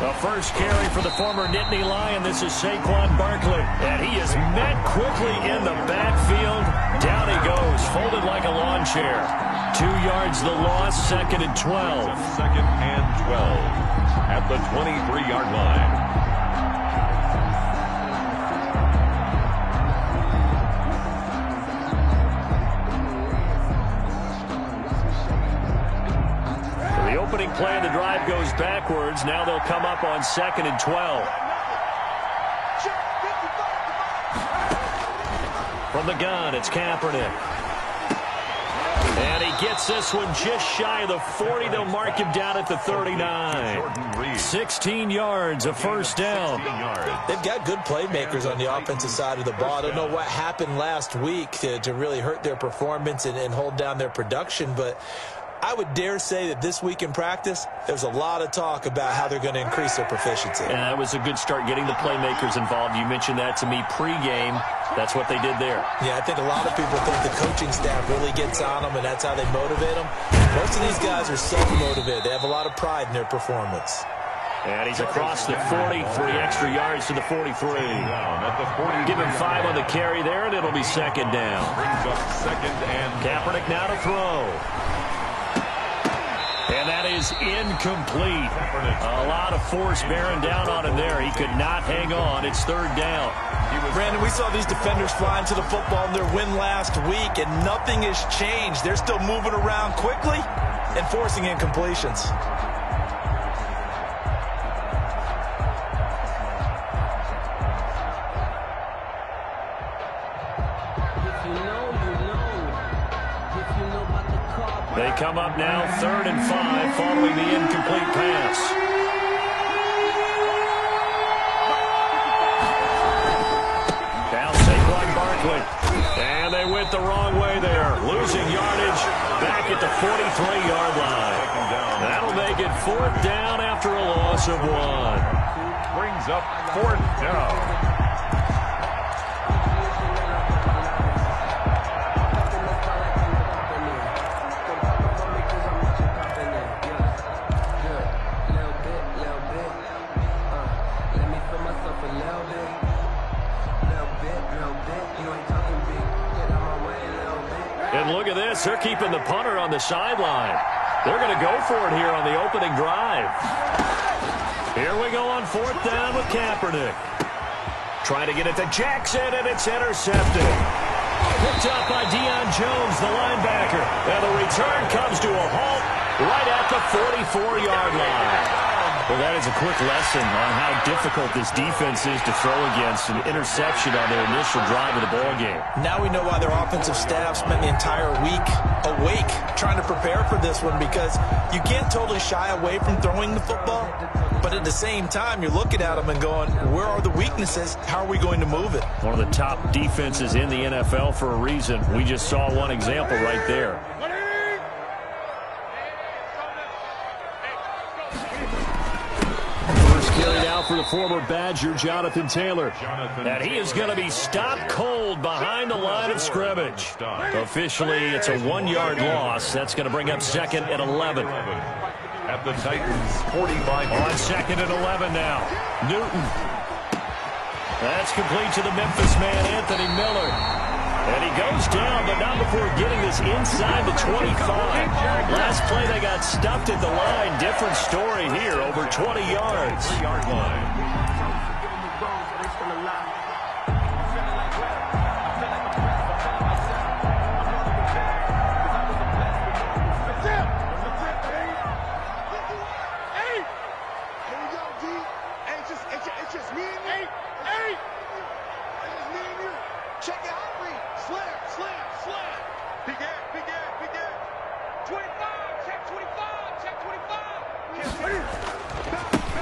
The first carry for the former Nittany Lion. This is Saquon Barkley. And he is met quickly in the backfield. Down he goes, folded like a lawn chair. 2 yards the loss, 2nd and 12. 2nd and 12 at the 23-yard line. The opening play of the drive goes backwards. Now they'll come up on 2nd and 12. From the gun, it's Kaepernick. And he gets this one just shy of the 40. They'll mark him down at the 39. 16 yards, a first down. They've got good playmakers on the offensive side of the ball. I don't know what happened last week to really hurt their performance and hold down their production, but I would dare say that this week in practice, there's a lot of talk about how they're going to increase their proficiency. And that was a good start, getting the playmakers involved. You mentioned that to me pregame. That's what they did there. Yeah, I think a lot of people think the coaching staff really gets on them, and that's how they motivate them. Most of these guys are self-motivated. They have a lot of pride in their performance. And he's across the 40, 3 extra yards to the 43. Give him 5 on the carry there, and it'll be 2nd down. Brings up 2nd and Kaepernick now to throw. And that is incomplete. A lot of force bearing down on him there. He could not hang on. It's 3rd down. Brandon, we saw these defenders flying to the football in their win last week, and nothing has changed. They're still moving around quickly and forcing incompletions. They come up now 3rd and 5 following the incomplete pass. Now Saquon Barkley. And they went the wrong way there. Losing yardage back at the 43-yard line. That'll make it 4th down after a loss of 1. brings up 4th down. And look at this. They're keeping the punter on the sideline. They're going to go for it here on the opening drive. Here we go on 4th down with Kaepernick. Trying to get it to Jackson, and it's intercepted. Picked up by Deion Jones, the linebacker. And the return comes to a halt right at the 44-yard line. Well, that is a quick lesson on how difficult this defense is to throw against. An interception on their initial drive of the ballgame. Now we know why their offensive staff spent the entire week awake trying to prepare for this one, because you can't totally shy away from throwing the football, but at the same time, you're looking at them and going, where are the weaknesses? How are we going to move it? One of the top defenses in the NFL for a reason. We just saw one example right there. Carried out for the former Badger, Jonathan Taylor. And he is going to be stopped cold behind the line of scrimmage. Officially, it's a 1-yard loss. That's going to bring up 2nd and 11. At the Titans, 45. On 2nd and 11 now. Newton. That's complete to the Memphis man, Anthony Miller. And he goes down, but not before getting this inside the 25. Last play, they got stuffed at the line. Different story here, over 20 yards. 3-yard line.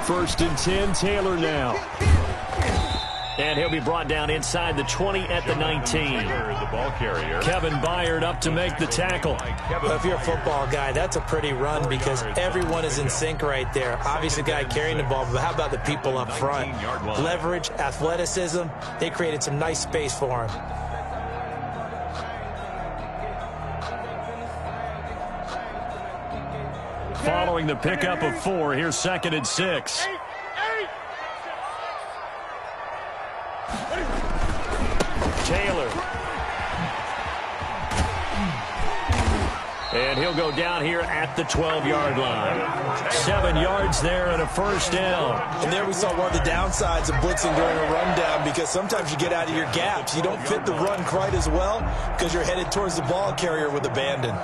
First and 10, Taylor now. And he'll be brought down inside the 20 at the 19. The ball carrier. Kevin Byard up to make the tackle. Well, if you're a football guy, that's a pretty run because everyone is in sync right there. Obviously, the guy carrying the ball, but how about the people up front? Leverage, athleticism, they created some nice space for him. Following the pickup of 4, here's 2nd and 6. Taylor. And he'll go down here at the 12-yard line. 7 yards there and a first down. And there we saw one of the downsides of blitzing during a rundown, because sometimes you get out of your gaps. You don't fit the run quite as well because you're headed towards the ball carrier with abandon.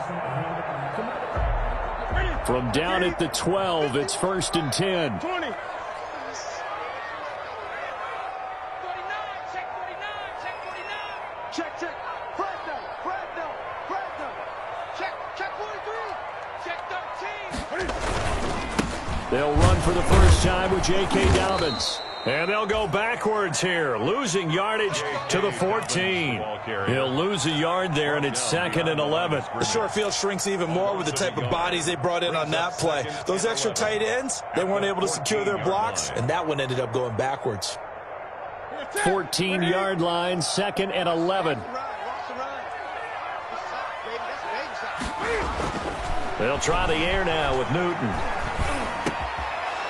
From down at the 12, it's 1st and 10. 20. Check, check. Check 43. Check 13. They'll run for the first time with J.K. Dobbins. And they'll go backwards here, losing yardage to the 14. He'll lose a yard there, and it's 2nd and 11. The short field shrinks even more with the type of bodies they brought in on that play. Those extra tight ends, they weren't able to secure their blocks, and that one ended up going backwards. 14-yard line, 2nd and 11. They'll try the air now with Newton.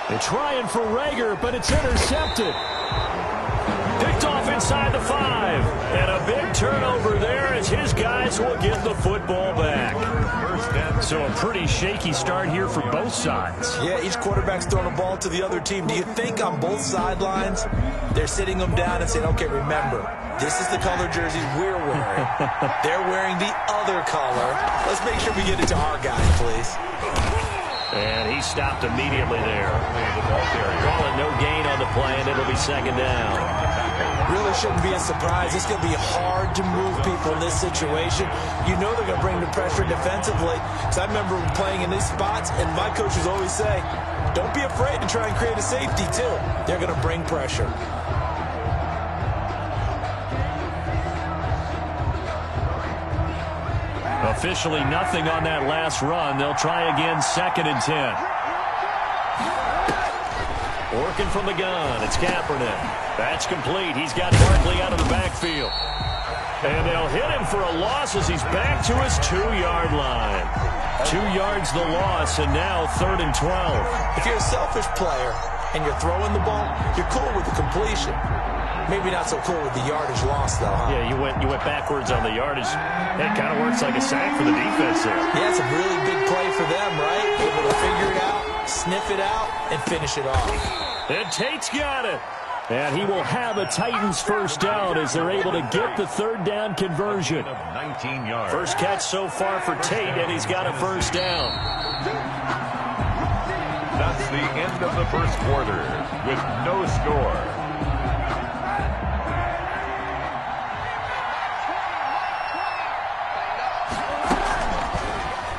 They're trying for Rager, but it's intercepted. Picked off inside the 5. And a big turnover there as his guys will get the football back. So a pretty shaky start here for both sides. Yeah, each quarterback's throwing a ball to the other team. Do you think on both sidelines they're sitting them down and saying, okay, remember, this is the color jersey we're wearing. They're wearing the other color. Let's make sure we get it to our guys, please. And he stopped immediately there. Call it no gain on the play, and it'll be 2nd down. Really shouldn't be a surprise. It's going to be hard to move people in this situation. You know they're going to bring the pressure defensively. Because I remember playing in these spots, and my coaches always say, don't be afraid to try and create a safety, too. They're going to bring pressure. Officially nothing on that last run. They'll try again, 2nd and 10. Working from the gun, it's Kaepernick. That's complete. He's got Barkley out of the backfield. And they'll hit him for a loss as he's back to his 2-yard line. 2 yards the loss, and now 3rd and 12. If you're a selfish player and you're throwing the ball, you're cool with the completion. Maybe not so cool with the yardage loss, though, huh? Yeah, you went backwards on the yardage. It kind of works like a sack for the defense there. Yeah, it's a really big play for them, right? Able to figure it out, sniff it out, and finish it off. And Tate's got it. And he will have a Titans first down as they're able to get the 3rd down conversion. 19 yards. First catch so far for Tate, and he's got a first down. That's the end of the first quarter with no score.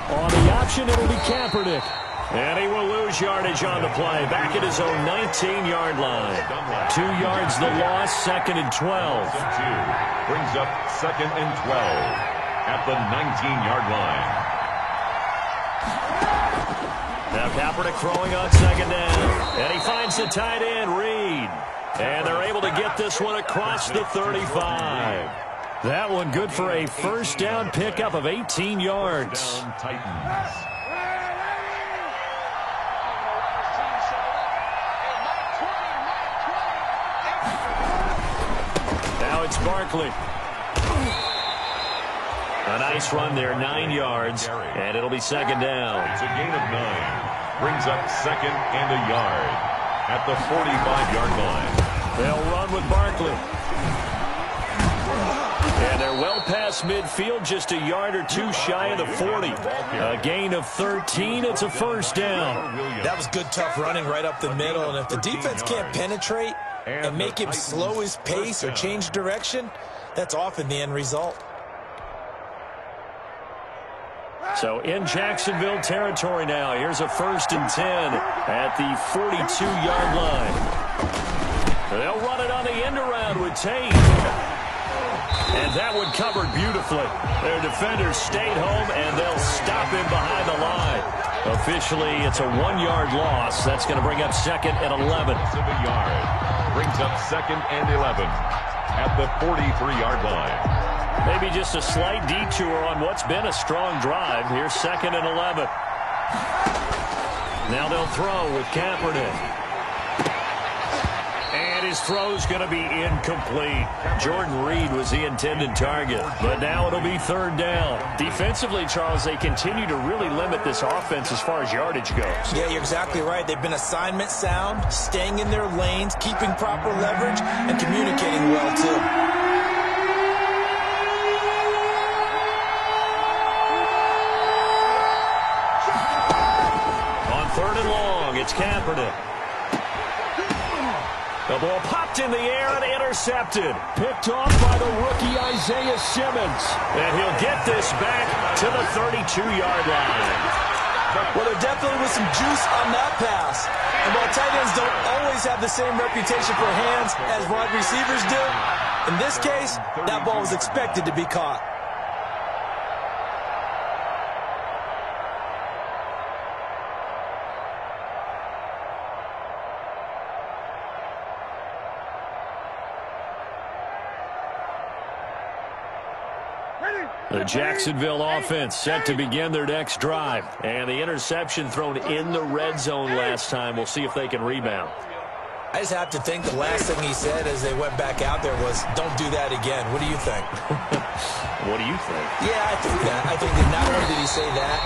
On the option, it'll be Kaepernick. And he will lose yardage on the play. Back at his own 19-yard line. 2 yards the loss, 2nd and 12. Brings up 2nd and 12 at the 19-yard line. Now Kaepernick throwing on 2nd down. And he finds the tight end, Reed. And they're able to get this one across the 35. That one good for a first down pickup of 18 yards. Titans. Now it's Barkley. A nice run there, 9 yards, and it'll be 2nd down. It's a gain of 9. Brings up 2nd and a yard at the 45-yard line. They'll run with Barkley. And they're well past midfield, just a yard or two shy of the 40. A gain of 13. It's a first down. That was good, tough running right up the middle. And if the defense can't penetrate and make him slow his pace or change direction, that's often the end result. So in Jacksonville territory now. Here's a 1st and 10 at the 42-yard line. They'll run it on the end around with Tate. And that one covered beautifully. Their defenders stayed home, and they'll stop him behind the line. Officially, it's a 1-yard loss. That's going to bring up 2nd and 11. A yard. Brings up 2nd and 11 at the 43-yard line. Maybe just a slight detour on what's been a strong drive. Here's 2nd and 11. Now they'll throw with Kaepernick. And his throw's going to be incomplete. Jordan Reed was the intended target, but now it'll be third down. Defensively, Charles, they continue to really limit this offense as far as yardage goes. Yeah, you're exactly right. They've been assignment sound, staying in their lanes, keeping proper leverage, and communicating well, too. Third and long, it's Kaepernick. The ball popped in the air and intercepted. Picked off by the rookie Isaiah Simmons. And he'll get this back to the 32-yard line. Well, there definitely was some juice on that pass. And while tight ends don't always have the same reputation for hands as wide receivers do, in this case, that ball was expected to be caught. The Jacksonville offense set to begin their next drive. And the interception thrown in the red zone last time. We'll see if they can rebound. I just have to think the last thing he said as they went back out there was, don't do that again. What do you think? What do you think? Yeah, I think that. I think that not only did he say that,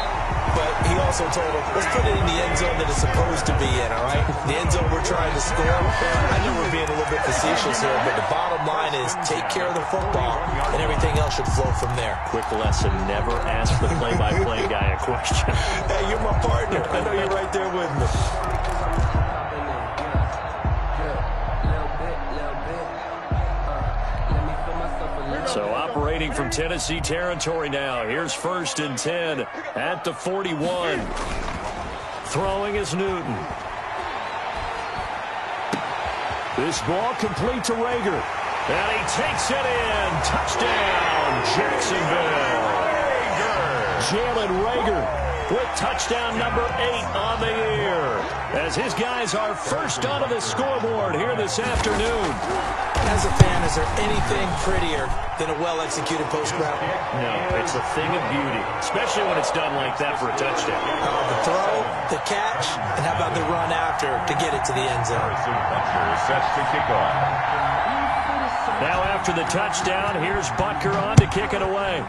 but he also told him, let's put it in the end zone that it's supposed to be in, all right? The end zone we're trying to score. I know we're being a little bit facetious here, but the bottom line is take care of the football, and everything else should flow from there. Quick lesson, never ask the play-by-play guy a question. Hey, you're my partner. I know you're right there with me. So operating from Tennessee territory now. Here's 1st and 10 at the 41. Throwing is Newton. This ball complete to Rager. And he takes it in. Touchdown, Jacksonville. Jalen Rager with touchdown number 8 on the year. As his guys are first onto the scoreboard here this afternoon. As a fan, is there anything prettier than a well-executed post route? No, it's a thing of beauty, especially when it's done like that for a touchdown. The throw, the catch, and how about the run after to get it to the end zone? Set to kick off. Now after the touchdown, here's Butker on to kick it away.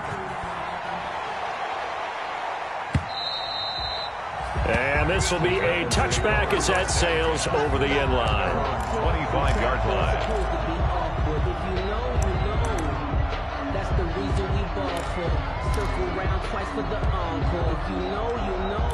And this will be a touchback as that sails over the end line. 25-yard line. That's the reason we ball for. Circle round twice for the encore. If you know, you know.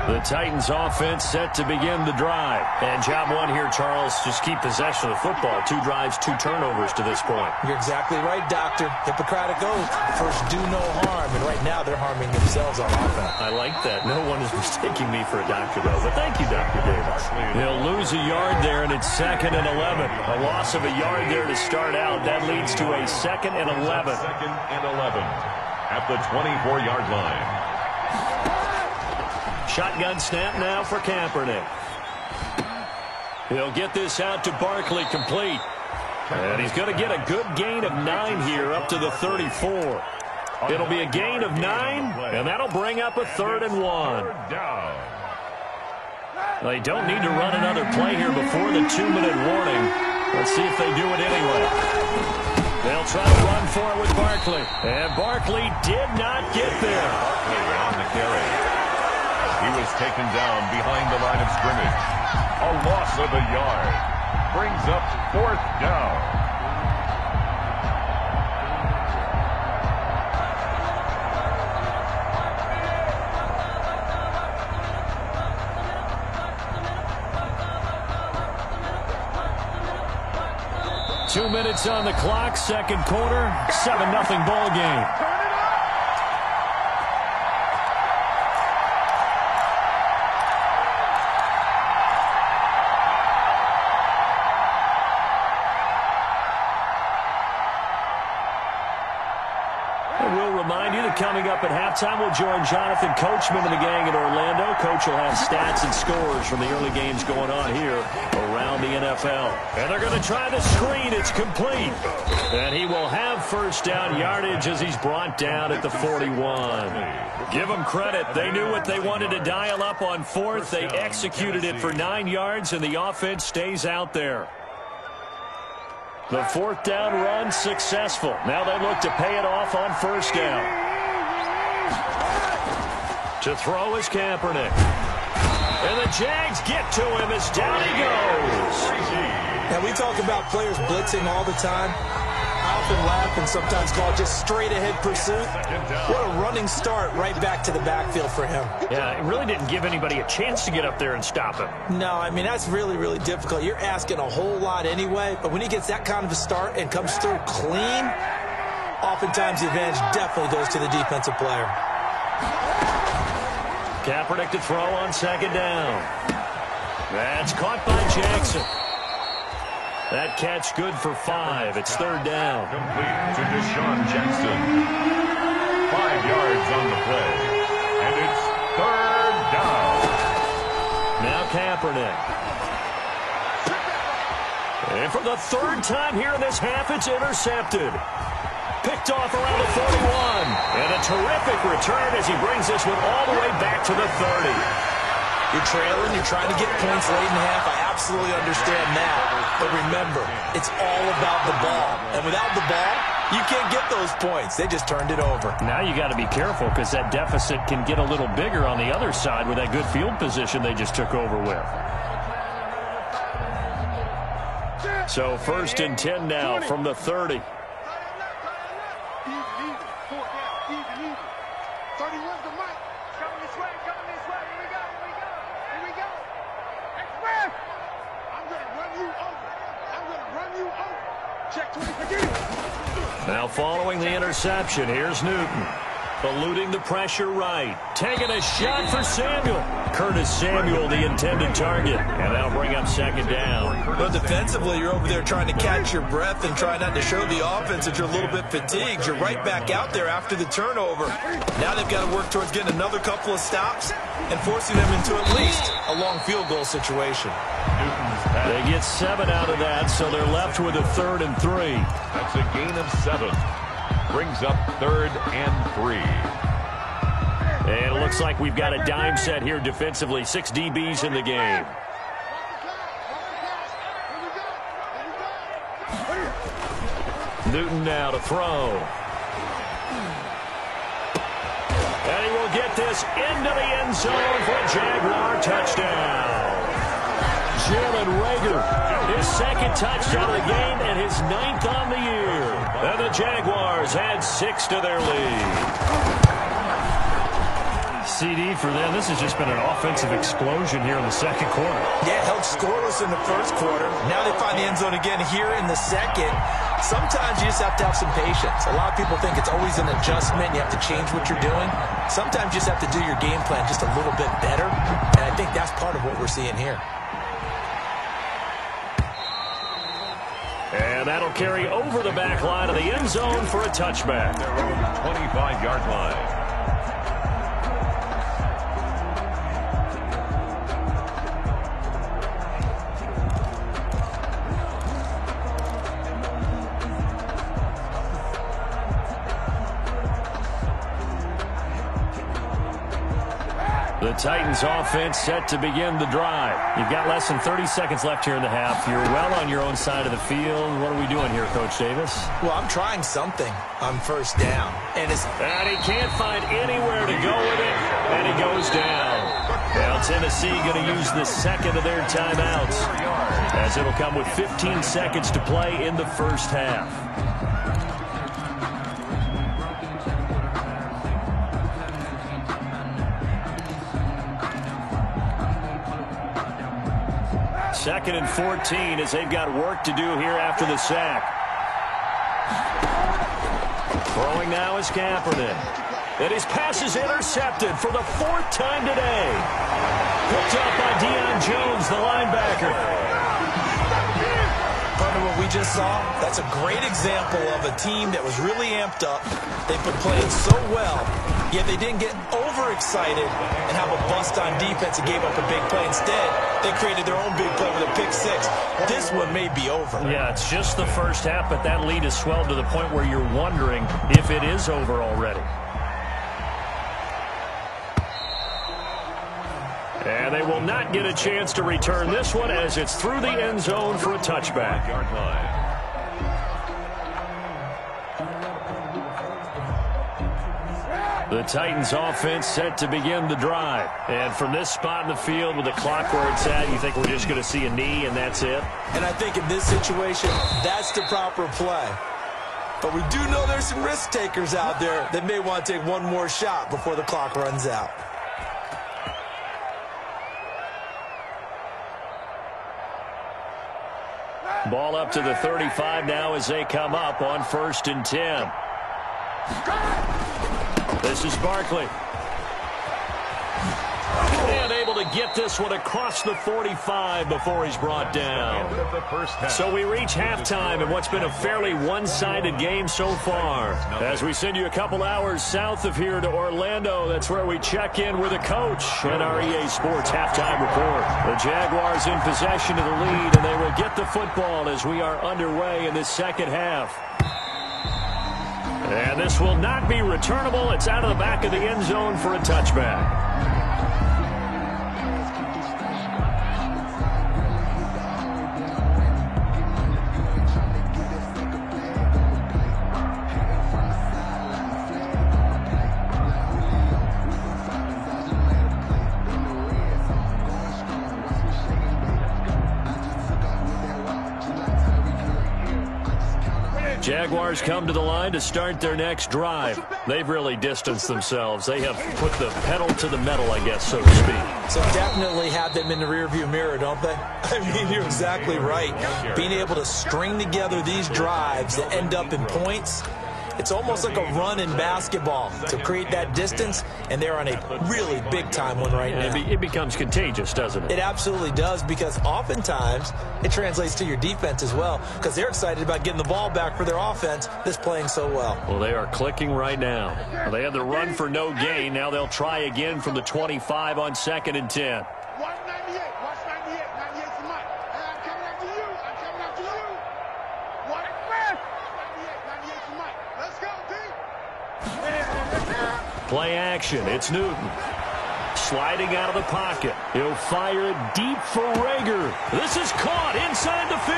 The Titans offense set to begin the drive. And job one here, Charles, just keep possession of the football. 2 drives, 2 turnovers to this point. You're exactly right, Doctor. Hippocratic oath. First, do no harm. And right now, they're harming themselves on offense. I like that. No one is mistaking me for a doctor, though. But thank you, Dr. Davis. They'll lose a yard there, and it's 2nd and 11. A loss of a yard there to start out. That leads to a 2nd and 11. 2nd and 11 at the 24-yard line. Shotgun snap now for Kaepernick. He'll get this out to Barkley complete. And he's going to get a good gain of 9 here up to the 34. It'll be a gain of 9, and that'll bring up a 3rd and 1. They don't need to run another play here before the 2-minute warning. Let's see if they do it anyway. They'll try to run for it with Barkley. And Barkley did not get there. Barkley on the carry. He was taken down behind the line of scrimmage. A loss of a yard. Brings up 4th down. Two minutes on the clock, 2nd quarter, 7-0 ball game. Coming up at halftime, we'll join Jonathan Coachman and the gang in Orlando. Coach will have stats and scores from the early games going on here around the NFL. And they're going to try the screen. It's complete. And he will have first down yardage as he's brought down at the 41. Give them credit. They knew what they wanted to dial up on fourth. They executed it for 9 yards, and the offense stays out there. The fourth down run successful. Now they look to pay it off on first down. To throw is Kaepernick. And the Jags get to him as down he goes. Now, we talk about players blitzing all the time. I often laugh and sometimes call it just straight-ahead pursuit. What a running start right back to the backfield for him. Yeah, it really didn't give anybody a chance to get up there and stop him. No, I mean, that's really, really difficult. You're asking a whole lot anyway, but when he gets that kind of a start and comes through clean, oftentimes the advantage definitely goes to the defensive player. Kaepernick to throw on second down. That's caught by Jackson. That catch good for 5. It's third down. Complete to Deshaun Jackson. 5 yards on the play. And it's third down. Now Kaepernick. And for the third time here in this half, it's intercepted. Picked off around the 41. And a terrific return as he brings this one all the way back to the 30. You're trailing, you're trying to get points late in the half. I absolutely understand that. But remember, it's all about the ball. And without the ball, you can't get those points. They just turned it over. Now you got to be careful because that deficit can get a little bigger on the other side with that good field position they just took over with. So first and 10 now from the 30. Now following the interception, here's Newton. Eluding the pressure right. Taking a shot for Samuel. Curtis Samuel, the intended target. And that'll bring up second down. But defensively, you're over there trying to catch your breath and try not to show the offense that you're a little bit fatigued. You're right back out there after the turnover. Now they've got to work towards getting another couple of stops and forcing them into at least a long field goal situation. They get 7 out of that, so they're left with a 3rd and 3. That's a gain of 7. Brings up 3rd and 3. And it looks like we've got a dime set here defensively. 6 DBs in the game. Newton now to throw. And he will get this into the end zone for a Jaguar touchdown. Jalen Reagor, his second touchdown of the game and his 9th on the year. And the Jaguars add 6 to their lead. CD for them, this has just been an offensive explosion here in the second quarter. Yeah, held scoreless in the first quarter. Now they find the end zone again here in the second. Sometimes you just have to have some patience. A lot of people think it's always an adjustment. You have to change what you're doing. Sometimes you just have to do your game plan just a little bit better. And I think that's part of what we're seeing here. And that'll carry over the back line of the end zone for a touchback. Their own 25-yard line. The Titans offense set to begin the drive. You've got less than 30 seconds left here in the half. You're well on your own side of the field. What are we doing here, Coach Davis? Well, I'm trying something on first down. And he can't find anywhere to go with it, and he goes down. Now Tennessee going to use the second of their timeouts, as it'll come with 15 seconds to play in the first half. Second and 14 as they've got work to do here after the sack. Throwing now is Kaepernick. And his pass is intercepted for the 4th time today. Picked up by Deion Jones, the linebacker. Partner, what we just saw? That's a great example of a team that was really amped up. They've been playing so well, yet they didn't get overexcited and have a bust on defense and gave up a big play. Instead, they created their own big play with a pick six. This one may be over. Yeah, it's just the first half, but that lead has swelled to the point where you're wondering if it is over already. And they will not get a chance to return this one as it's through the end zone for a touchback. Yard line. The Titans offense set to begin the drive. And from this spot in the field with the clock where it's at, you think we're just going to see a knee and that's it? And I think in this situation, that's the proper play. But we do know there's some risk takers out there that may want to take one more shot before the clock runs out. Ball up to the 35 now as they come up on 1st and 10. This is Barkley. And able to get this one across the 45 before he's brought down. So we reach halftime in what's been a fairly one-sided game so far. As we send you a couple hours south of here to Orlando, that's where we check in with a coach and our EA Sports halftime report. The Jaguars in possession of the lead, and they will get the football as we are underway in this second half. And this will not be returnable. It's out of the back of the end zone for a touchback. Jaguars come to the line to start their next drive. They've really distanced themselves. They have put the pedal to the metal, I guess, so to speak. So definitely have them in the rearview mirror, don't they? I mean, you're exactly right. Being able to string together these drives that end up in points, it's almost like a run in basketball to create that distance, and they're on a really big-time one right now. It becomes contagious, doesn't it? It absolutely does, because oftentimes it translates to your defense as well, because they're excited about getting the ball back for their offense that's playing so well. Well, they are clicking right now. Well, they had the run for no gain. Now they'll try again from the 25 on 2nd and 10. Watch 98. Watch 98. 98's the mic. Hey, I'm coming after you. I'm coming after you. Watch 98. 98's the mic. Let's go, D. Play action. It's Newton. Sliding out of the pocket. He'll fire it deep for Reagor. This is caught inside the 15.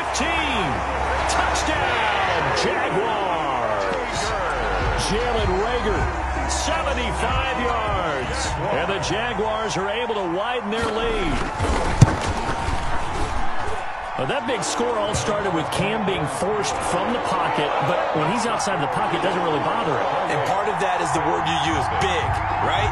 Touchdown, Jaguars. Jalen Reagor, 75 yards. And the Jaguars are able to widen their lead. That big score all started with Cam being forced from the pocket, but when he's outside the pocket, it doesn't really bother him. And part of that is the word you use, big, right?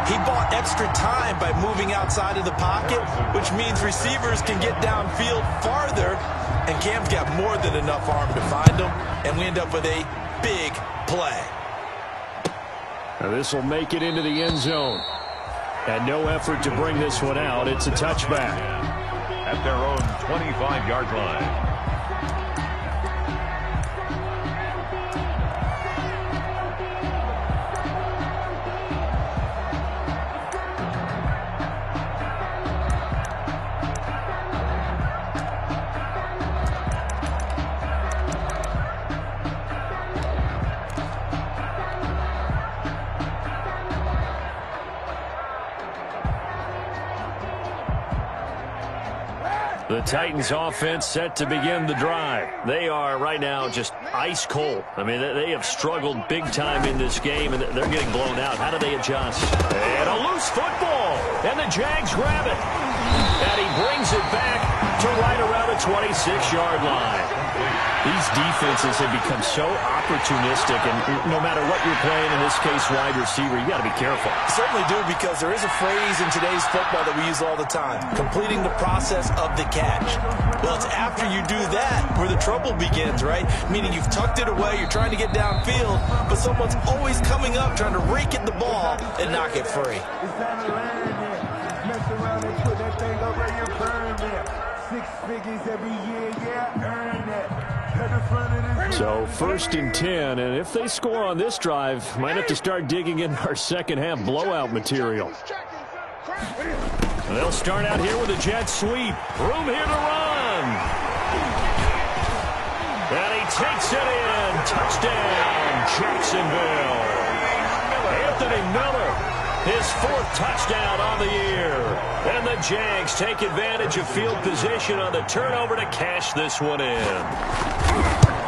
He bought extra time by moving outside of the pocket, which means receivers can get downfield farther, and Cam's got more than enough arm to find him, and we end up with a big play. Now this will make it into the end zone. And no effort to bring this one out. It's a touchback. At their own 25-yard line. The Titans offense set to begin the drive. They are right now just ice cold. I mean, they have struggled big time in this game, and they're getting blown out. How do they adjust? And a loose football, and the Jags grab it. And he brings it back to right around the 26-yard line. These defenses have become so opportunistic, and no matter what you're playing, in this case wide receiver, you got to be careful. Certainly do, because there is a phrase in today's football that we use all the time, completing the process of the catch. Well, it's after you do that where the trouble begins, right? Meaning you've tucked it away, you're trying to get downfield, but someone's always coming up trying to rake at the ball and knock it free. It's time to land there. Mess around and put that thing up where you burn there. 6 figures every year, yeah, earn that. At the front of the So 1st and 10, and if they score on this drive, might have to start digging in our second half blowout material. They'll start out here with a jet sweep. Room here to run. And he takes it in. Touchdown, Jacksonville. Anthony Miller. His 4th touchdown on the year. And the Jags take advantage of field position on the turnover to cash this one in.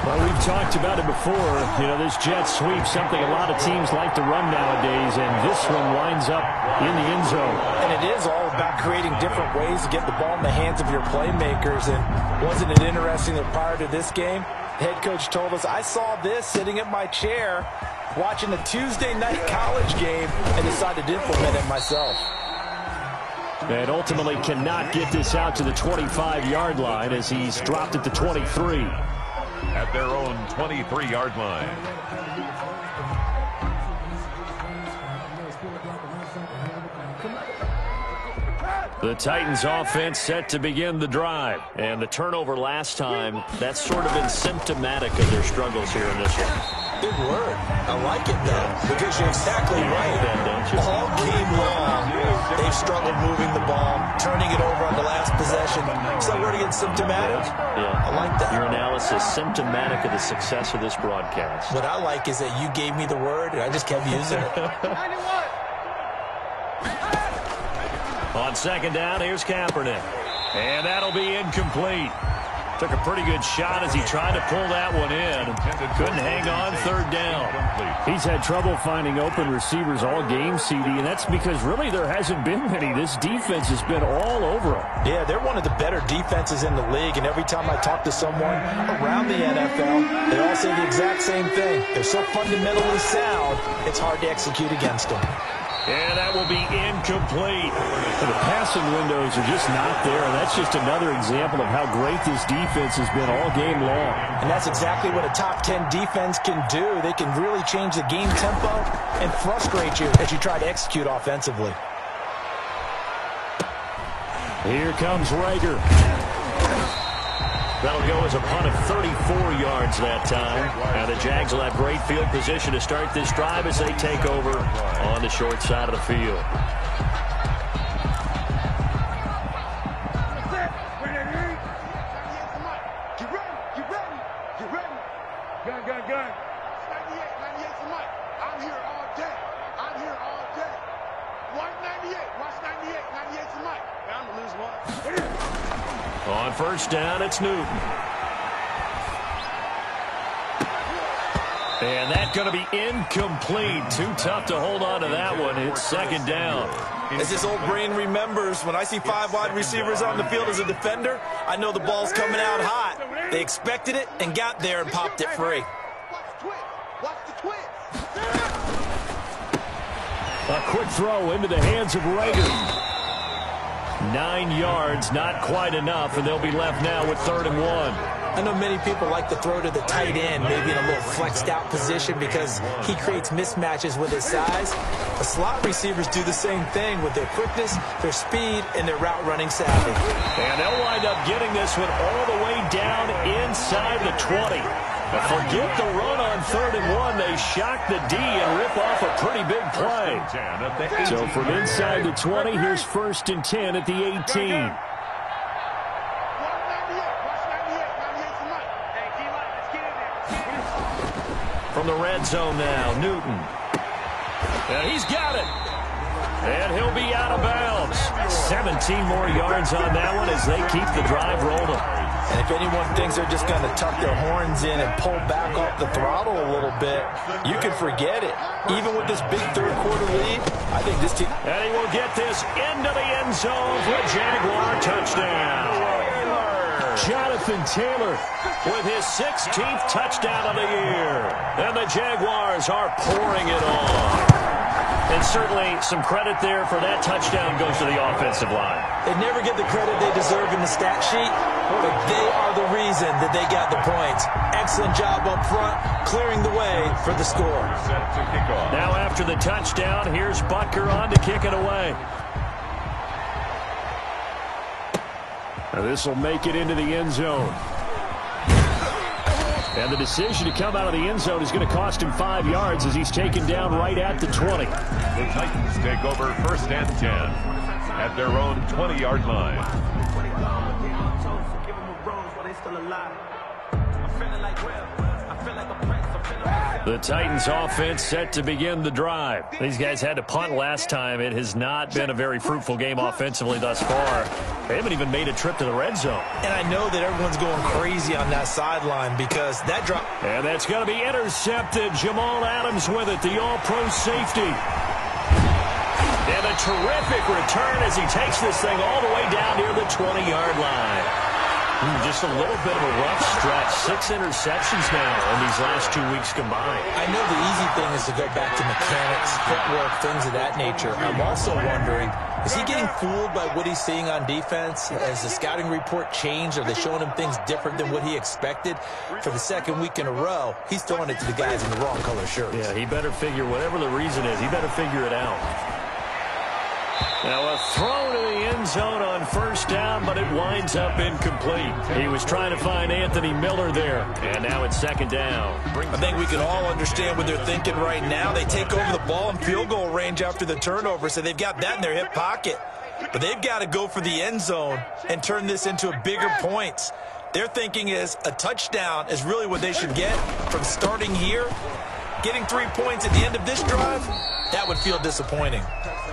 Well, we've talked about it before. You know, this jet sweep, something a lot of teams like to run nowadays, and this one winds up in the end zone. And it is all about creating different ways to get the ball in the hands of your playmakers. And wasn't it interesting that prior to this game, the head coach told us, I saw this sitting at my chair watching a Tuesday night college game and decided to implement it myself. And ultimately cannot get this out to the 25-yard line as he's dropped it to 23. At their own 23-yard line. The Titans offense set to begin the drive. And the turnover last time, that's sort of been symptomatic of their struggles here in this one. Big word. I like it, though, because you're exactly right. All game long, they've struggled moving the ball, turning it over on the last possession. So we're to get symptomatic. Yeah. I like that. Your analysis symptomatic of the success of this broadcast. What I like is that you gave me the word, and I just kept using it. On 2nd down, here's Kaepernick. And that'll be incomplete. Took a pretty good shot as he tried to pull that one in. Couldn't hang on 3rd down. He's had trouble finding open receivers all game, CD, and that's because really there hasn't been many. This defense has been all over him. Yeah, they're one of the better defenses in the league, and every time I talk to someone around the NFL, they all say the exact same thing. They're so fundamentally sound, it's hard to execute against them. And that will be incomplete. The passing windows are just not there, and that's just another example of how great this defense has been all game long. And that's exactly what a top 10 defense can do. They can really change the game tempo and frustrate you as you try to execute offensively. Here comes Rager. That'll go as a punt of 34 yards that time. Now the Jags will have great field position to start this drive as they take over on the short side of the field. Get ready, get ready, get ready. Gun, gun, gun. 98's the mic. I'm here all day. I'm here all day. Watch 98, watch 98. 98's the mic. Bound to lose one. On 1st down, it's Newton. And that's going to be incomplete. Too tough to hold on to that one. It's 2nd down. As this old brain remembers, when I see 5 wide receivers on the field as a defender, I know the ball's coming out hot. They expected it and got there and popped it free. Watch the twist. Watch the twist. A quick throw into the hands of Rager. 9 yards, not quite enough, and they'll be left now with 3rd and 1. I know many people like to throw to the tight end, maybe in a little flexed out position because he creates mismatches with his size. The slot receivers do the same thing with their quickness, their speed, and their route running savvy. And they'll wind up getting this one all the way down inside the 20. But forget the run on 3rd and 1. They shock the D and rip off a pretty big play. So from inside the 20, here's 1st and 10 at the 18. From the red zone now, Newton. And he's got it. And he'll be out of bounds. 17 more yards on that one as they keep the drive rolling. And if anyone thinks they're just going to tuck their horns in and pull back off the throttle a little bit, you can forget it. Even with this big 3rd quarter lead, I think this team... And he will get this into the end zone for a Jaguar touchdown. Jonathan Taylor with his 16th touchdown of the year. And the Jaguars are pouring it on. And certainly some credit there for that touchdown goes to the offensive line. They never get the credit they deserve in the stat sheet, but they are the reason that they got the points. Excellent job up front, clearing the way for the score. Now after the touchdown, here's Butker on to kick it away. This will make it into the end zone. And the decision to come out of the end zone is going to cost him 5 yards as he's taken down right at the 20. The Titans take over 1st and 10 at their own 20-yard line. The Titans offense set to begin the drive. These guys had to punt last time. It has not been a very fruitful game offensively thus far. They haven't even made a trip to the red zone. And I know that everyone's going crazy on that sideline because that drop. And that's going to be intercepted. Jamal Adams with it, the all-pro safety. And a terrific return as he takes this thing all the way down near the 20-yard line. Just a little bit of a rough stretch. 6 interceptions now in these last 2 weeks combined. I know the easy thing is to go back to mechanics, footwork, things of that nature. I'm also wondering, is he getting fooled by what he's seeing on defense? Has the scouting report changed? Are they showing him things different than what he expected? For the 2nd week in a row, he's throwing it to the guys in the wrong color shirts. Yeah, he better figure, whatever the reason is, he better figure it out. Now a throw to the end zone on 1st down, but it winds up incomplete. He was trying to find Anthony Miller there, and now it's 2nd down. I think we can all understand what they're thinking right now. They take over the ball in field goal range after the turnover, so they've got that in their hip pocket. But they've got to go for the end zone and turn this into a bigger points. Their thinking is a touchdown is really what they should get from starting here. Getting 3 points at the end of this drive, that would feel disappointing.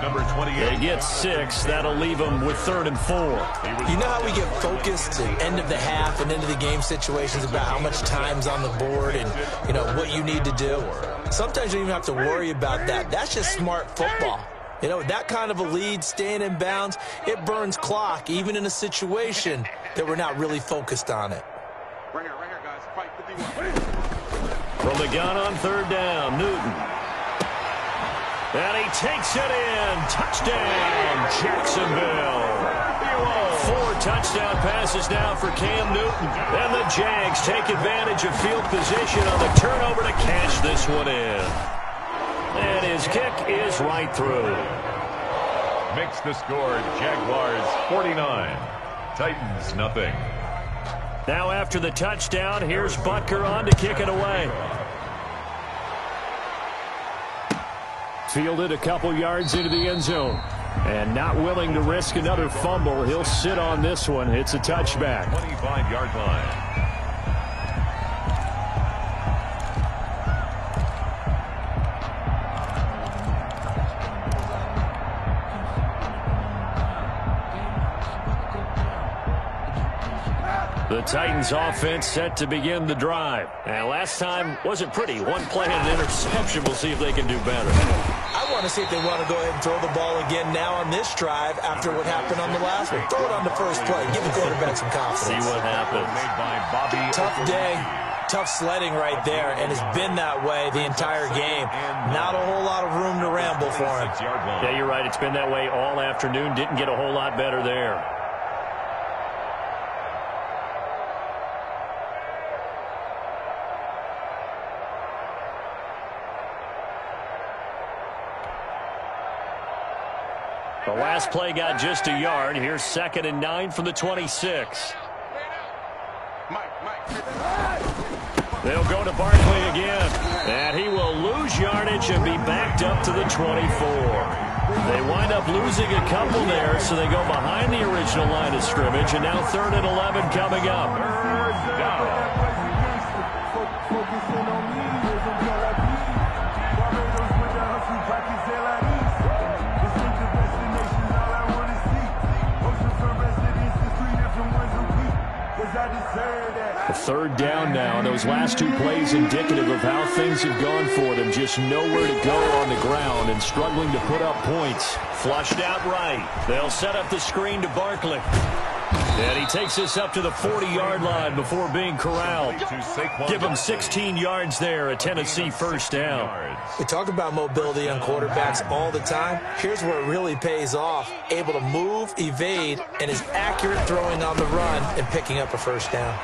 Number 28. They get 6. That'll leave them with 3rd and 4. You know how we get focused at end of the half and end of the game situations about how much time's on the board and, you know, what you need to do? Sometimes you don't even have to worry about that. That's just smart football. You know, that kind of a lead, staying in bounds, it burns clock, even in a situation that we're not really focused on it. Right here, guys. Fight 51. From the gun on 3rd down, Newton. And he takes it in. Touchdown, Jacksonville. 4 touchdown passes now for Cam Newton. And the Jags take advantage of field position on the turnover to cash this one in. And his kick is right through. Makes the score Jaguars 49. Titans nothing. Now after the touchdown, here's Butker on to kick it away. Fielded a couple yards into the end zone. And not willing to risk another fumble. He'll sit on this one. It's a touchback. 25-yard line. The Titans offense set to begin the drive. And last time wasn't pretty. 1 play and an interception. We'll see if they can do better. I want to see if they want to go ahead and throw the ball again now on this drive after what happened on the last one. Throw it on the first play. Give the quarterback some confidence. See what happens. Made by Bobby. Tough day. Tough sledding right there, and it's been that way the entire game. Not a whole lot of room to ramble for him. Yeah, you're right. It's been that way all afternoon. Didn't get a whole lot better there. The last play got just a yard. Here's 2nd and 9 from the 26. They'll go to Barkley again. And he will lose yardage and be backed up to the 24. They wind up losing a couple there, so they go behind the original line of scrimmage. And now 3rd and 11 coming up. A 3rd down now, and those last 2 plays indicative of how things have gone for them. Just nowhere to go on the ground and struggling to put up points. Flushed out right. They'll set up the screen to Barkley. And he takes this up to the 40-yard line before being corralled. Give him 16 yards there, a Tennessee 1st down. We talk about mobility on quarterbacks all the time. Here's where it really pays off. Able to move, evade, and is accurate throwing on the run and picking up a 1st down.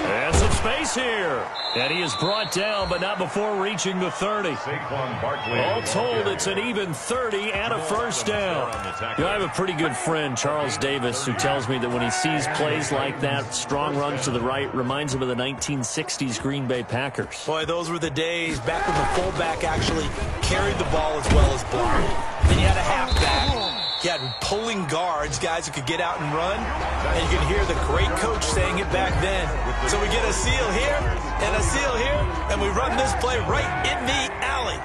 And some space here. And he is brought down, but not before reaching the 30. Saquon Barkley. All told, it's an even 30 and a first down. You know, I have a pretty good friend, Charles Davis, who tells me that when he sees plays like that, strong runs to the right, reminds him of the 1960s Green Bay Packers. Boy, those were the days back when the fullback actually carried the ball as well as blocked. Then you had a halfback. You had pulling guards, guys who could get out and run. And you could hear the great coach saying it back then. So we get a seal here and a seal here, and we run this play right in the alley.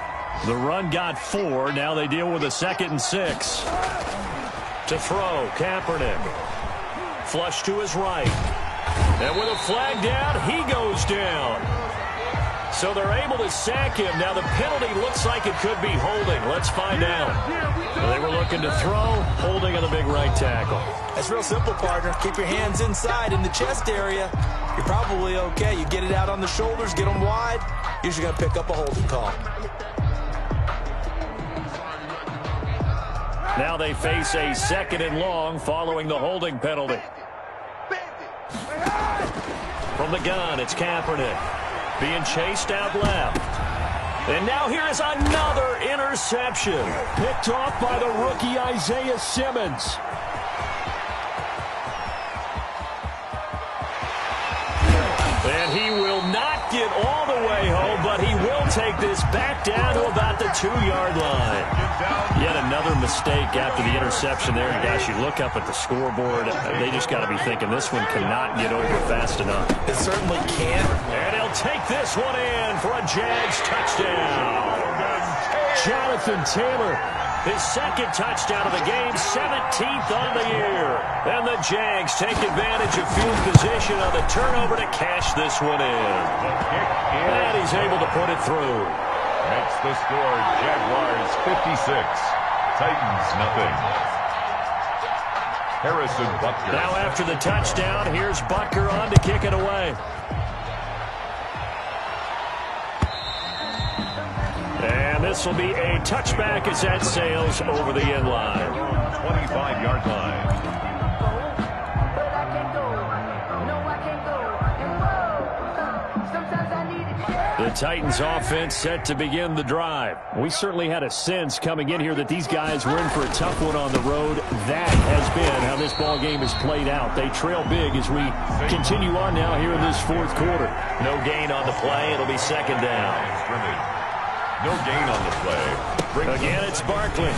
The run got 4. Now they deal with a 2nd and 6. To throw, Kaepernick. Flush to his right. And with a flag down, he goes down. So they're able to sack him. Now the penalty looks like it could be holding. Let's find out. They were looking to throw, holding on the big right tackle. That's real simple, partner. Keep your hands inside in the chest area. You're probably okay. You get it out on the shoulders, get them wide. Usually going to pick up a holding call. Now they face a 2nd and long following the holding penalty. From the gun, it's Kaepernick. Being chased out left. And now here is another interception. Picked off by the rookie Isaiah Simmons. And he will not get all the way home, but he will take this back down to about the 2-yard line. Yet another mistake after the interception there. And gosh, you look up at the scoreboard, they just got to be thinking this one cannot get over fast enough. It certainly can. And he'll take this one in for a Jags touchdown. Jonathan Taylor, his 2nd touchdown of the game, 17th on the year. And the Jags take advantage of field position on the turnover to cash this one in. And he's able to put it through. Makes the score Jaguars 56, Titans nothing. Harrison Butker. Now after the touchdown, here's Butker on to kick it away. And this will be a touchback as that sails over the end line. 25-yard line. The Titans offense set to begin the drive. We certainly had a sense coming in here that these guys were in for a tough one on the road. That has been how this ball game has played out. They trail big as we continue on now here in this 4th quarter. No gain on the play. It'll be 2nd down. No gain on the play. Again, it's Barkley.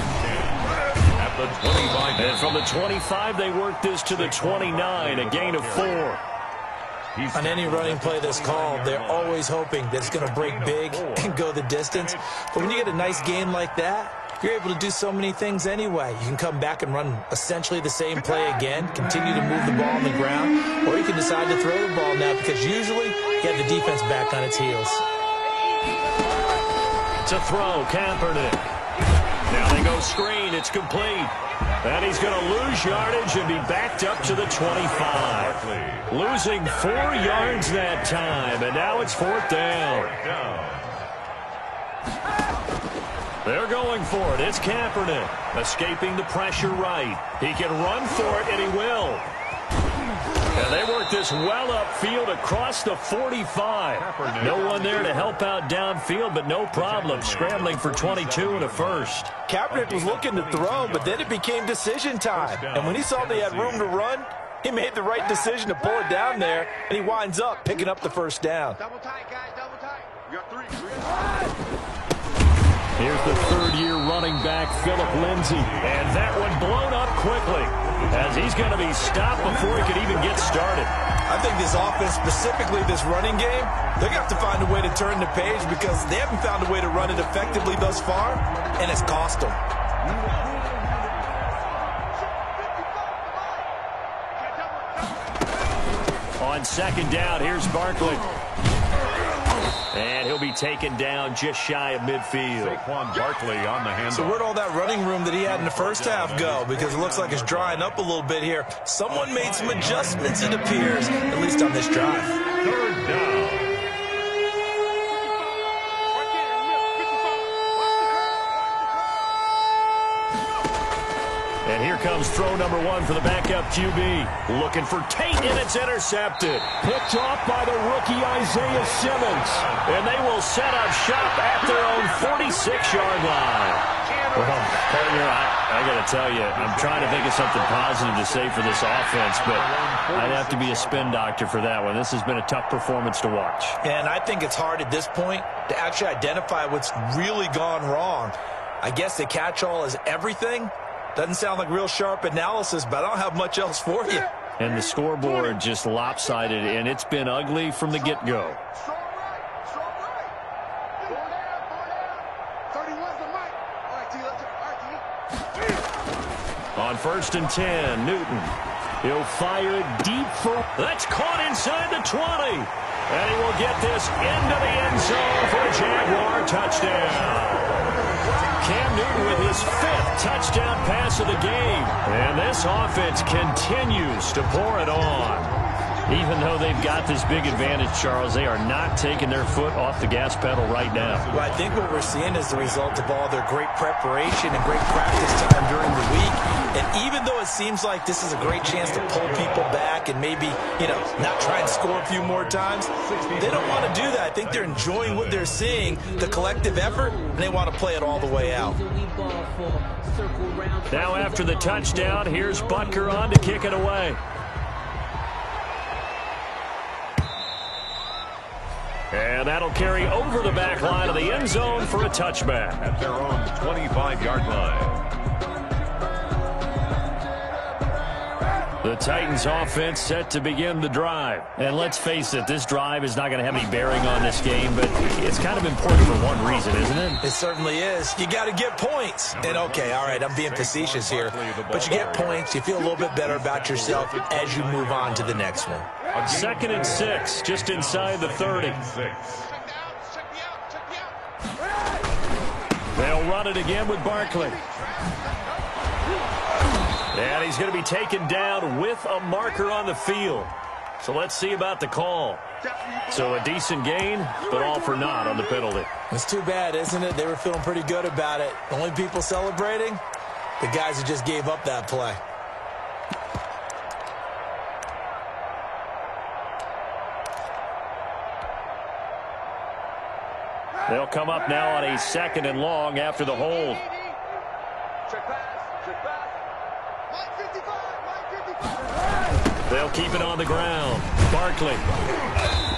At the 25. And from the 25, they work this to the 29, a gain of 4. On any running play that's called, they're always hoping that it's going to break big and go the distance. But when you get a nice gain like that, you're able to do so many things anyway. You can come back and run essentially the same play again, continue to move the ball on the ground, or you can decide to throw the ball now because usually you have the defense back on its heels. To throw, Kaepernick. Now they go screen. It's complete. And he's going to lose yardage and be backed up to the 25. Losing 4 yards that time, and now it's 4th down. They're going for it. It's Kaepernick. Escaping the pressure right. He can run for it, and he will. And they work this well upfield across the 45. No one there to help out downfield, but no problem. Scrambling for 22 and a first. Kaepernick was looking to throw, but then it became decision time. And when he saw they had room to run, he made the right decision to pull it down there, and he winds up picking up the first down. Double tight, guys, double tight. You got 3. Here's the 3rd-year running back, Philip Lindsay. And that one blown up quickly as he's going to be stopped before he could even get started. I think this offense, specifically this running game, they're going to have to find a way to turn the page because they haven't found a way to run it effectively thus far, and it's cost them. On 2nd down, here's Barkley. And he'll be taken down just shy of midfield. Saquon Barkley on the handle. So where'd all that running room that he had in the first half go? Because it looks like it's drying up a little bit here. Someone made some adjustments, it appears, at least on this drive. 3rd down. And here comes throw number 1 for the backup QB. Looking for Tate, and it's intercepted. Picked off by the rookie Isaiah Simmons. And they will set up shop at their own 46-yard line. Well, partner, I got to tell you, I'm trying to think of something positive to say for this offense, but I'd have to be a spin doctor for that one. This has been a tough performance to watch. And I think it's hard at this point to actually identify what's really gone wrong. I guess the catch-all is everything. Doesn't sound like real sharp analysis, but I don't have much else for you. And the scoreboard just lopsided, and it's been ugly from the get-go. On 1st and 10, Newton. He'll fire it deep for... That's caught inside the 20. And he will get this into the end zone for a Jaguar touchdown. Cam Newton with his 5th touchdown pass of the game. And this offense continues to pour it on. Even though they've got this big advantage, Charles, they are not taking their foot off the gas pedal right now. Well, I think what we're seeing is the result of all their great preparation and great practice time during the week. And even though it seems like this is a great chance to pull people back and maybe, not try and score a few more times, they don't want to do that. I think they're enjoying what they're seeing, the collective effort, and they want to play it all the way out. Now after the touchdown, here's Butker on to kick it away. And that'll carry over the back line of the end zone for a touchback. At their own 25-yard line. The Titans offense set to begin the drive. And let's face it, this drive is not going to have any bearing on this game, but it's kind of important for one reason, isn't it? It certainly is. You got to get points. And okay, all right, I'm being facetious here, but you get points, you feel a little bit better about yourself as you move on to the next one. 2nd and 6, just inside the 30. They'll run it again with Barkley. And he's going to be taken down with a marker on the field. So let's see about the call. So a decent gain, but all for naught on the penalty. It's too bad, isn't it? They were feeling pretty good about it. The only people celebrating, the guys who just gave up that play. They'll come up now on a 2nd and long after the hold. They'll keep it on the ground. Barkley.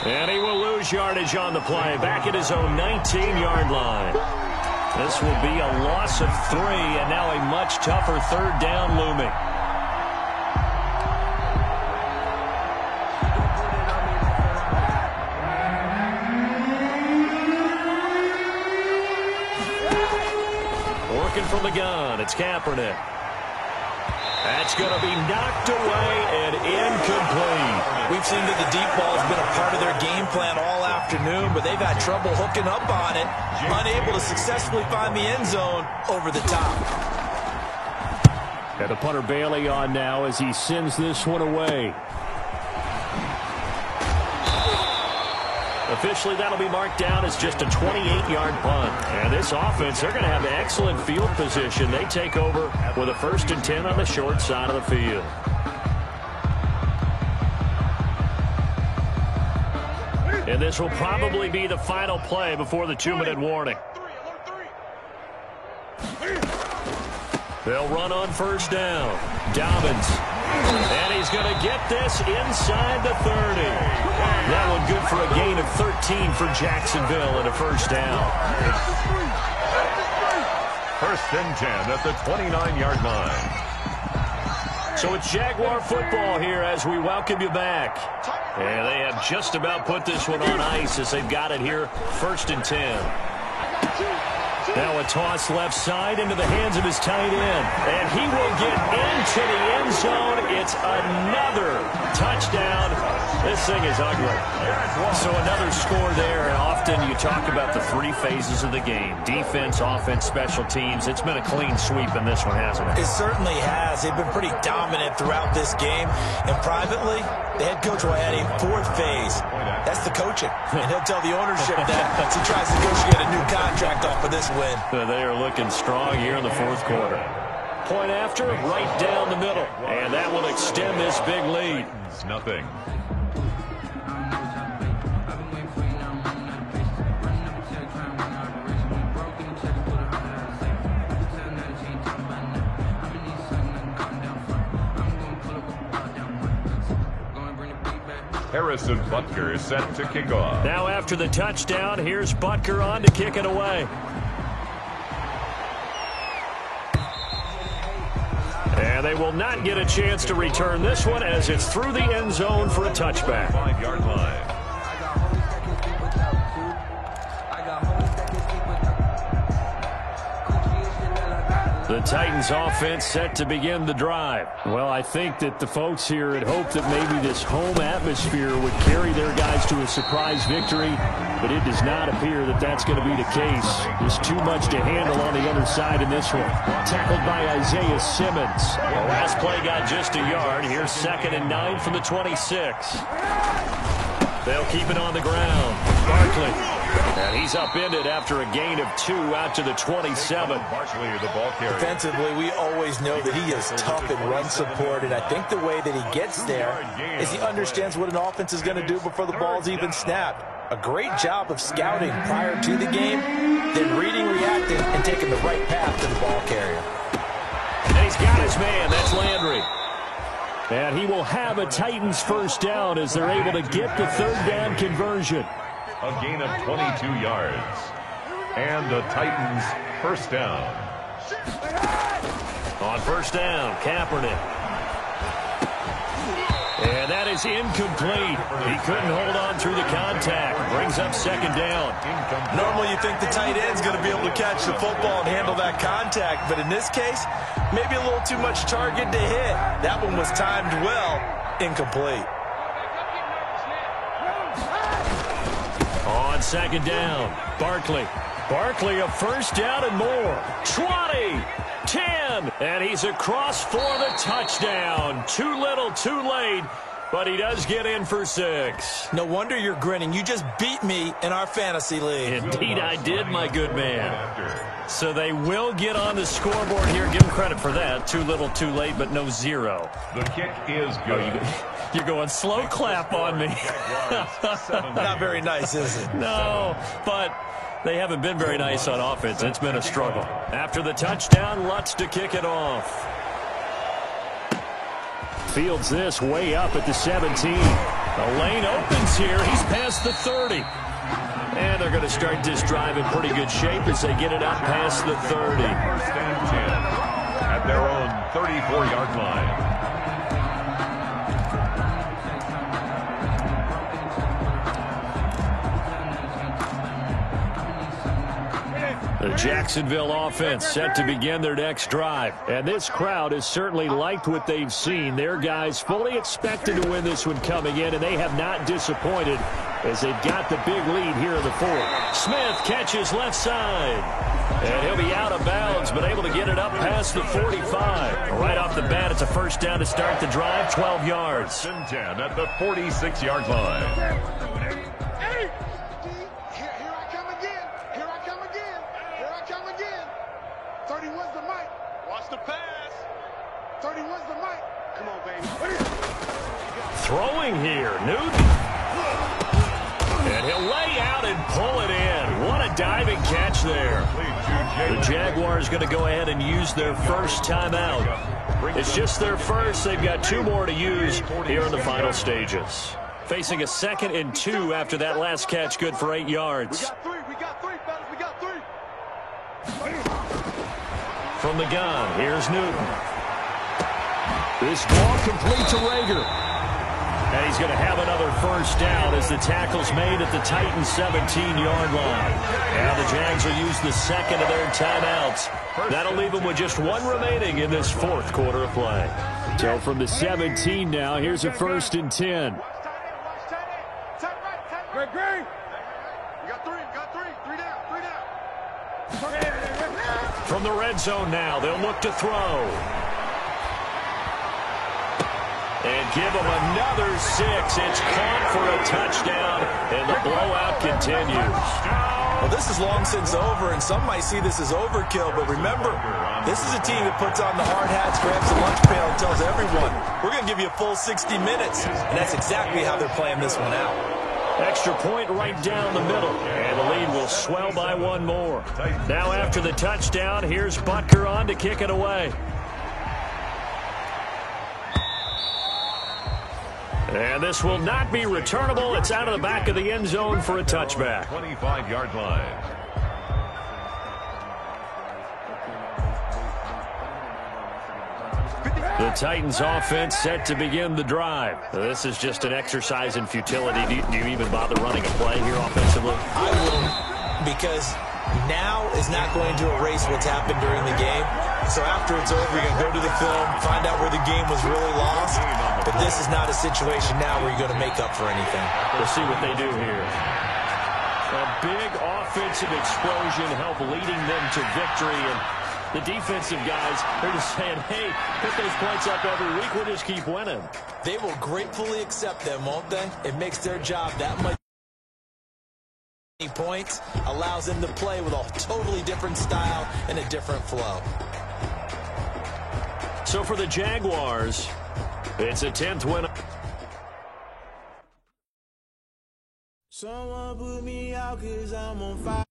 And he will lose yardage on the play. Back at his own 19-yard line. This will be a loss of 3, and now a much tougher 3rd down looming. Working from the gun, it's Kaepernick. That's going to be knocked away and incomplete. We've seen that the deep ball has been a part of their game plan all afternoon, but they've had trouble hooking up on it, unable to successfully find the end zone over the top. And the punter Bailey on now as he sends this one away. Officially, that'll be marked down as just a 28-yard punt. And this offense, they're going to have excellent field position. They take over with a 1st and 10 on the short side of the field. And this will probably be the final play before the 2-minute warning. They'll run on 1st down. Dobbins. And he's going to get this inside the 30. That one good for a gain of 13 for Jacksonville and a 1st down. 1st and 10 at the 29-yard line. So it's Jaguar football here as we welcome you back. And they have just about put this one on ice as they've got it here, 1st and 10. Now a toss left side into the hands of his tight end. And he will get into the end zone. It's another touchdown. This thing is ugly. So another score there. And often you talk about the 3 phases of the game. Defense, offense, special teams. It's been a clean sweep in this one, hasn't it? It certainly has. They've been pretty dominant throughout this game. And privately, the head coach will add a 4th phase. That's the coaching. And he'll tell the ownership that as he tries to negotiate a new contract off of this win. They are looking strong here in the 4th quarter. Point after, right down the middle. And that will extend this big lead. Nothing. Harrison Butker is set to kick off. Now after the touchdown, here's Butker on to kick it away. And they will not get a chance to return this one as it's through the end zone for a touchback. 5-yard line. The Titans offense set to begin the drive. Well, I think that the folks here had hoped that maybe this home atmosphere would carry their guys to a surprise victory, but it does not appear that that's going to be the case. There's too much to handle on the other side in this one. Tackled by Isaiah Simmons. The last play got just a yard. Here's 2nd and 9 from the 26. They'll keep it on the ground. Barkley. And he's upended after a gain of 2 out to the 27. Barkley, the ball carrier. Defensively, we always know that he is tough in run support, and I think the way that he gets there is he understands what an offense is going to do before the ball's even snapped. A great job of scouting prior to the game, then reading, reacting, and taking the right path to the ball carrier. And he's got his man. That's Landry. And he will have a Titans first down as they're able to get the 3rd down conversion. A gain of 22 yards. And the Titans first down. On first down, Kaepernick. And that is incomplete. He couldn't hold on through the contact. Brings up 2nd down. Normally you think the tight end's going to be able to catch the football and handle that contact, but in this case, maybe a little too much target to hit. That one was timed well. Incomplete. On 2nd down, Barkley. Barkley a first down and more. 20, 10, and he's across for the touchdown. Too little, too late, but he does get in for 6. No wonder you're grinning. You just beat me in our fantasy league. Indeed I did, my good man. So they will get on the scoreboard here. Give them credit for that. Too little, too late, but no 0. The kick is good. You're going slow clap on me. Not very nice, is it? No, but they haven't been very nice on offense. It's been a struggle. After the touchdown, Lutz to kick it off. Fields this way up at the 17. The lane opens here. He's past the 30. And they're going to start this drive in pretty good shape as they get it up past the 30. First and 10 at their own 34-yard line. The Jacksonville offense set to begin their next drive. And this crowd has certainly liked what they've seen. Their guys fully expected to win this one coming in, and they have not disappointed as they've got the big lead here in the 4th. Smith catches left side. And he'll be out of bounds, but able to get it up past the 45. Right off the bat, it's a first down to start the drive, 12 yards. 10 at the 46-yard line. Throwing here, Newton. And he'll lay out and pull it in. What a diving catch there. The Jaguars going to go ahead and use their first timeout. It's just their first. They've got 2 more to use here in the final stages. Facing a 2nd and 2 after that last catch, good for 8 yards. We got three, fellas. We got 3. From the gun, here's Newton. This ball complete to Rager. And he's going to have another first down as the tackle's made at the Titans' 17-yard line. Now the Jags will use the 2nd of their timeouts. That'll leave them with just 1 remaining in this 4th quarter of play. So from the 17 now, here's a 1st and 10. From the red zone now, they'll look to throw. And give them another 6. It's caught for a touchdown, and the blowout continues. Well, this is long since over, and some might see this as overkill, but remember, this is a team that puts on the hard hats, grabs the lunch pail, and tells everyone, we're going to give you a full 60 minutes, and that's exactly how they're playing this one out. Extra point right down the middle, and the lead will swell by one more. Now after the touchdown, here's Butker on to kick it away. And this will not be returnable. It's out of the back of the end zone for a touchback. 25-yard line. The Titans offense set to begin the drive. This is just an exercise in futility. Do you even bother running a play here offensively? I wouldn't, because now is not going to erase what's happened during the game. So after it's over, you're going to go to the film, find out where the game was really lost. But this is not a situation now where you're going to make up for anything. We'll see what they do here. A big offensive explosion helped leading them to victory. And the defensive guys, they're just saying, hey, put those points up every week. We'll just keep winning. They will gratefully accept them, won't they? It makes their job that much. Points allows them to play with a totally different style and a different flow. So for the Jaguars, it's a 10th win. Someone put me out 'cause I'm on fire.